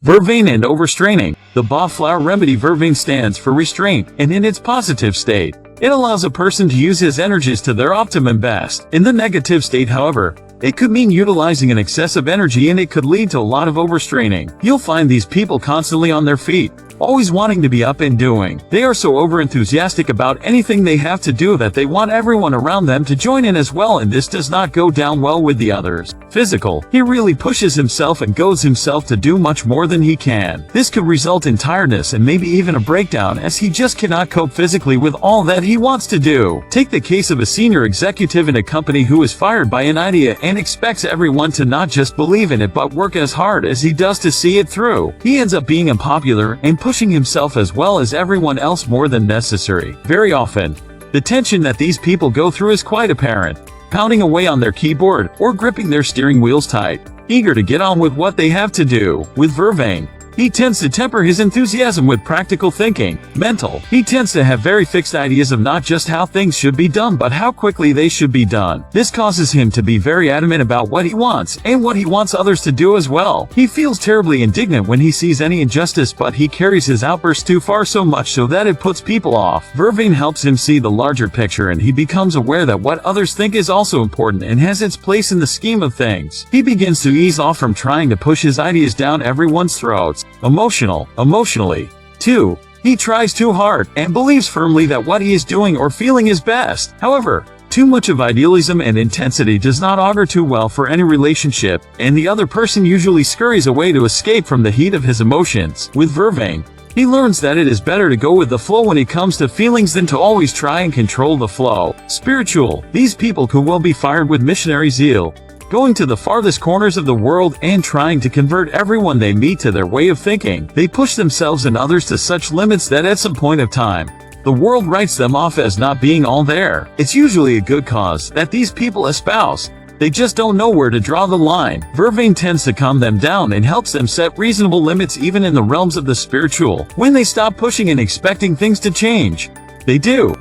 Vervain and Overstraining. The Bach Flower Remedy Vervain stands for restraint, and in its positive state, it allows a person to use his energies to their optimum best. In the negative state, however, it could mean utilizing an excessive energy, and it could lead to a lot of overstraining. You'll find these people constantly on their feet, always wanting to be up and doing. They are so overenthusiastic about anything they have to do that they want everyone around them to join in as well, and this does not go down well with the others. Physical. He really pushes himself and goes himself to do much more than he can. This could result in tiredness and maybe even a breakdown, as he just cannot cope physically with all that he wants to do. Take the case of a senior executive in a company who is fired by an idea and expects everyone to not just believe in it but work as hard as he does to see it through. He ends up being unpopular and pushing himself as well as everyone else more than necessary. Very often, the tension that these people go through is quite apparent, pounding away on their keyboard or gripping their steering wheels tight, eager to get on with what they have to do. With Vervain, he tends to temper his enthusiasm with practical thinking. Mental. He tends to have very fixed ideas of not just how things should be done but how quickly they should be done. This causes him to be very adamant about what he wants and what he wants others to do as well. He feels terribly indignant when he sees any injustice, but he carries his outbursts too far, so much so that it puts people off. Vervain helps him see the larger picture, and he becomes aware that what others think is also important and has its place in the scheme of things. He begins to ease off from trying to push his ideas down everyone's throats. Emotionally. 2. He tries too hard and believes firmly that what he is doing or feeling is best. However, too much of idealism and intensity does not augur too well for any relationship, and the other person usually scurries away to escape from the heat of his emotions. With Vervain, he learns that it is better to go with the flow when it comes to feelings than to always try and control the flow. Spiritual. These people could well be fired with missionary zeal, going to the farthest corners of the world and trying to convert everyone they meet to their way of thinking. They push themselves and others to such limits that at some point of time, the world writes them off as not being all there. It's usually a good cause that these people espouse. They just don't know where to draw the line. Vervain tends to calm them down and helps them set reasonable limits even in the realms of the spiritual. When they stop pushing and expecting things to change, they do.